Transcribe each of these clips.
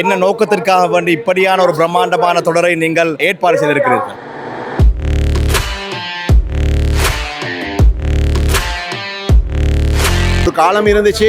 என்ன நோக்கத்திற்காக வேண்டி இப்படியான ஒரு பிரம்மாண்டமான தொடரை நீங்கள் ஏற்பாடு செய்திருக்கிறீர்கள்? ஒரு காலம் இருந்துச்சு,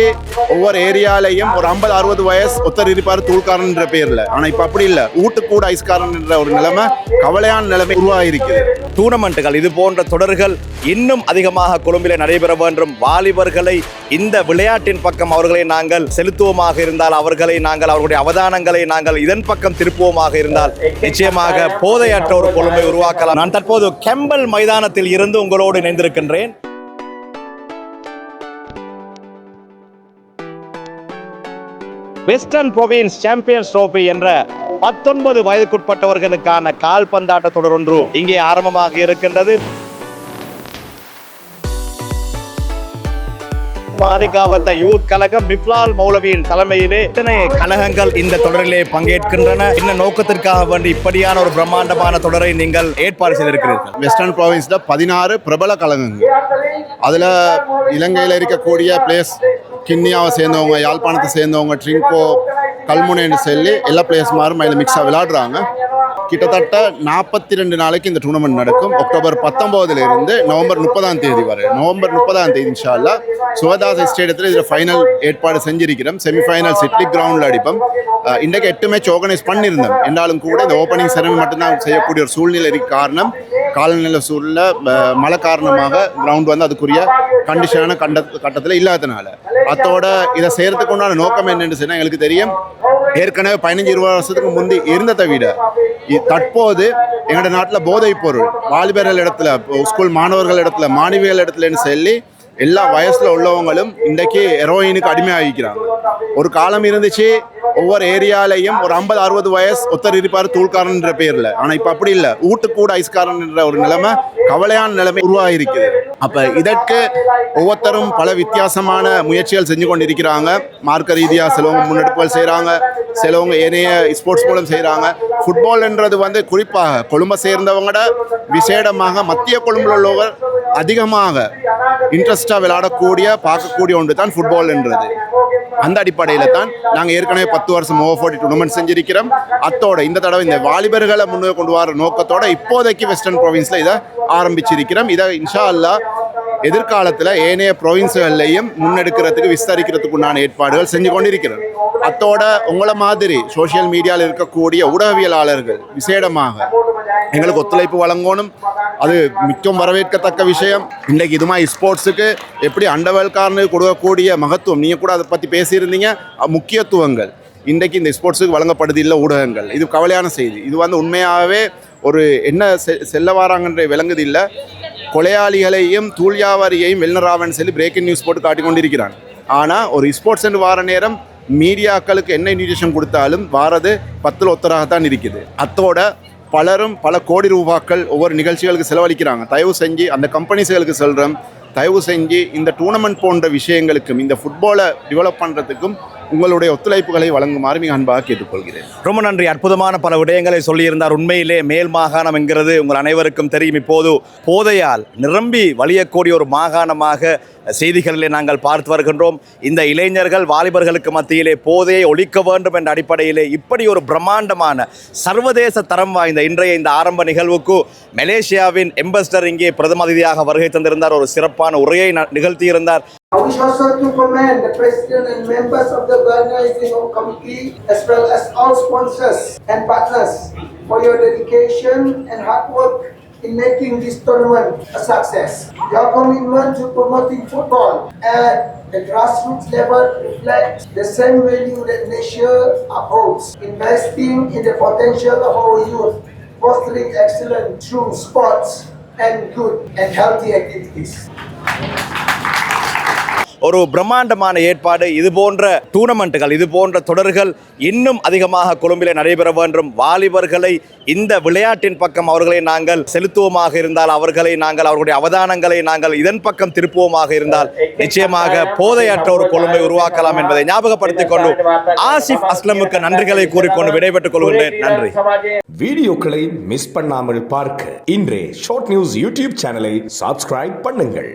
ஒவ்வொரு ஏரியாலையும் ஒரு 50-60 வயசு ஒருத்தர் இருப்பார் தூள்காரன்ற பேர்ல. ஆனா இப்ப அப்படி இல்ல, ஊட்டுக்கூட ஐஸ்காரன் என்ற ஒரு நிலைமை, கவலையான நிலைமை உருவாகிருக்குது. டூர்னமெண்ட்டுகள் இது போன்ற தொடர்கள் இன்னும் அதிகமாக கொழும்பிலே நடைபெற வேண்டும். வாலிபர்களை இந்த விளையாட்டின் பக்கம் அவர்களை நாங்கள் செலுத்துவோமாக இருந்தால், அவர்களை நாங்கள் அவர்களுடைய அவதானங்களை நாங்கள் இதன் பக்கம் திருப்புவோமாக இருந்தால் நிச்சயமாக போதையற்ற ஒரு கொழும்பை உருவாக்கலாம். நான் தற்போது கெம்பல் மைதானத்தில் இருந்து உங்களோடு இணைந்திருக்கின்றேன். வெஸ்டர்ன் புரோவின்ஸ் சாம்பியன்ஸ் ட்ரோபி என்ற 19 வயதுக்குட்பட்டவர்களுக்கான கால்பந்தாட்ட தொடர் ஒன்று இங்கே ஆரம்பமாக இருக்கின்றது. பாதிக்காவத்த யூத் கழகம் மிப்லால் மௌலவியின் தலைமையிலே இத்தனை கழகங்கள் இந்த தொடரிலே பங்கேற்கின்றன. இந்த நோக்கத்திற்காக வேண்டி இப்படியான ஒரு பிரம்மாண்டமான தொடரை நீங்கள் ஏற்பாடு செய்திருக்கிறீர்கள். வெஸ்டர்ன் ப்ராவின்ஸ்ல 16 பிரபல கழகங்கள், அதுல இலங்கையில் இருக்கக்கூடிய பிளேஸ் கிண்ணியாவை சேர்ந்தவங்க, யாழ்ப்பாணத்தை சேர்ந்தவங்க, ட்ரிங்கோ, கல்முனைன்னு சொல்லி எல்லா பிளேயர்ஸ்மாரும் அதில் மிக்ஸாக விளையாடுறாங்க. கிட்டத்தட்ட 42 நாளைக்கு இந்த டூர்னமெண்ட் நடக்கும். அக்டோபர் 19 நவம்பர் 30 வரை. நவம்பர் 30 இன்ஷா அல்லாஹ் சுவதாஸ் ஸ்டேடியத்தில் இதில் ஃபைனல் ஏற்பாடு செஞ்சிருக்கிறோம். செமிஃபைனல் சிட்லி கிரவுண்டில் அடிப்போம். இன்றைக்கு 8 மேட்ச் ஆர்கனைஸ் பண்ணியிருந்தோம். என்றாலும் கூட இந்த ஓப்பனிங் செரமனி மட்டும்தான் செய்யக்கூடிய ஒரு சூழ்நிலை இருக்கு. காரணம் காலநிலை சூழ்நிலை, மழை காரணமாக கிரவுண்ட் வந்து அதுக்குரிய கண்டிஷனான கட்டத்தில் இல்லாததுனால. அதோட இதை செய்யறதுக்கு உண்டான நோக்கம் என்னன்னு சொன்னால், எங்களுக்கு தெரியும் ஏற்கனவே 15-20 வருஷத்துக்கு முந்தி இருந்ததை விட தற்போது எங்களோட நாட்டில் போதைப் பொருள் வாலிபர்கள் இடத்துல, ஸ்கூல் மாணவர்கள் இடத்துல, மாணவிகள் இடத்துலன்னு சொல்லி எல்லா வயசுல உள்ளவங்களும் இன்றைக்கு ஹெரோயினுக்கு அடிமையாகிக்கிறாங்க. ஒரு காலம் இருந்துச்சு, ஒவ்வொரு ஏரியாலையும் ஒரு 50-60 வயசு ஒருத்தர் இருப்பார் தூள்காரன்ற பேர்ல. ஆனா இப்ப அப்படி இல்ல, ஊட்டுக்கூட ஐஸ்காரன் என்ற ஒரு நிலைமை, கவலையான நிலைமை உருவாகிருக்குது. அப்ப இதற்கு ஒவ்வொருத்தரும் பல வித்தியாசமான முயற்சிகள் செஞ்சு கொண்டிருக்கிறாங்க. மார்க்க ரீதியா சிலவங்க முன்னெடுப்புகள் செய்யறாங்க, சிலவங்க ஏனைய ஸ்போர்ட்ஸ் மூலம் செய்யறாங்க. ஃபுட்பால்ன்றது வந்து குறிப்பாக கொழும்பை சேர்ந்தவங்களோட விசேடமாக மத்திய கொழும்புல உள்ளவங்க அதிகமாக இன்ட்ரெஸ்டாக விளையாடக்கூடிய பார்க்கக்கூடிய ஒன்று தான் ஃபுட்பால் என்றது. அந்த அடிப்படையில் தான் நாங்கள் ஏற்கனவே 10 வருஷம் ஓவர் 40 டூர்னமெண்ட் செஞ்சிருக்கிறோம். அத்தோட இந்த தடவை இந்த வாலிபர்களை முன்னே கொண்டு வர நோக்கத்தோட இப்போதைக்கு வெஸ்டர்ன் ப்ராவின்ஸில் இதை ஆரம்பிச்சிருக்கிறோம். இதை இன்ஷா அல்லாஹ் எதிர்காலத்தில் ஏனைய ப்ரொவின்ஸுகள்லையும் முன்னெடுக்கிறதுக்கு விஸ்தரிக்கிறதுக்கு உண்டான ஏற்பாடுகள் செஞ்சு கொண்டிருக்கிறோம். அத்தோட உங்களை மாதிரி சோசியல் மீடியாவில் இருக்கக்கூடிய ஊடகவியலாளர்கள் விசேடமாக எங்களுக்கு ஒத்துழைப்பு வழங்கணும். அது மிகவும் வரவேற்கத்தக்க விஷயம். இன்றைக்கு இதுமா ஸ்போர்ட்ஸுக்கு எப்படி அண்டவல்காரனுக்கு கொடுக்கக்கூடிய மகத்துவம், நீங்கள் கூட அதை பற்றி பேசியிருந்தீங்க, முக்கியத்துவங்கள் இன்றைக்கு இந்த ஸ்போர்ட்ஸுக்கு வழங்கப்படுது இல்லை ஊடகங்கள். இது கவலையான செய்தி. இது வந்து உண்மையாகவே ஒரு என்ன செல்ல வாராங்கன்ற விளங்குது இல்லை. கொலையாளிகளையும் தூள் வியாபாரியையும் வெளிநராவன்னு சொல்லி பிரேக்கிங் நியூஸ் போட்டு காட்டி கொண்டிருக்கிறாங்க. ஆனால் ஒரு ஸ்போர்ட்ஸ் என்று வார நேரம் மீடியாக்களுக்கு என்ன இன்விடேஷன் கொடுத்தாலும் வாரது 10ல் ஒருத்தராகத்தான் இருக்குது. அத்தோட பலரும் பல கோடி ரூபாக்கள் ஒவ்வொரு நிகழ்ச்சிகளுக்கு செலவழிக்கிறாங்க. தயவு செஞ்சு அந்த கம்பெனிஸ்களுக்கு சொல்கிறோம், தயவு செஞ்சு இந்த டூர்னமெண்ட் போன்ற விஷயங்களுக்கும் இந்த ஃபுட்பாலை டெவலப் பண்ணுறதுக்கும் உங்களுடைய ஒத்துழைப்புகளை வழங்குமாறு மிக அன்பாக கேட்டுக்கொள்கிறேன். ரொம்ப நன்றி. அற்புதமான பல விடயங்களை சொல்லியிருந்தார். உண்மையிலே மேல் மாகாணம் என்கிறது உங்கள் அனைவருக்கும் தெரியும். இப்போது போதையால் நிரம்பி வழியக்கூடிய ஒரு மாகாணமாக செய்திகளிலே நாங்கள் பார்த்து வருகின்றோம். இந்த இளைஞர்கள் வாலிபர்களுக்கு மத்தியிலே போதையை ஒழிக்க வேண்டும் என்ற அடிப்படையிலே இப்படி ஒரு பிரம்மாண்டமான சர்வதேச தரம் வாய்ந்த இன்றைய இந்த ஆரம்ப நிகழ்வுக்கு மலேசியாவின் எம்பஸ்டர் இங்கே பிரதம அதிதியாக வருகை தந்திருந்தார். ஒரு சிறப்பான உரையை நிகழ்த்தியிருந்தார். I wish also to commend the President and members of the organizing committee as well as all sponsors and partners for your dedication and hard work in making this tournament a success. Your commitment to promoting football at the grassroots level reflects the same value that Malaysia upholds, investing in the potential of our youth, fostering excellence through sports and good and healthy activities. ஒரு பிரம்மாண்டமான ஏற்பாடு. இது போன்ற டூர்னமெண்ட்டுகள், இது போன்ற தொடர்கள் இன்னும் அதிகமாக கொழும்பிலே நடைபெற வேண்டும். வாலிபர்களை இந்த விளையாட்டின் பக்கம் அவர்களை நாங்கள் செலுத்துவோமாக இருந்தால், அவர்களை நாங்கள் அவர்களுடைய அவதானங்களை நாங்கள் இதன் பக்கம் திருப்புவோமாக இருந்தால் நிச்சயமாக போதையற்ற ஒரு கொழும்பை உருவாக்கலாம் என்பதை ஞாபகப்படுத்திக் கொண்டு ஆசிஃப் அஸ்லமுக்கு நன்றிகளை கூறிக்கொண்டு விடைபெற்றுக் கொள்கின்றேன். நன்றி. வீடியோக்களை மிஸ் பண்ணாமல் பார்க்க இன்றே ஷார்ட் நியூஸ் யூடியூப் சேனலை சப்ஸ்கிரைப் பண்ணுங்கள்.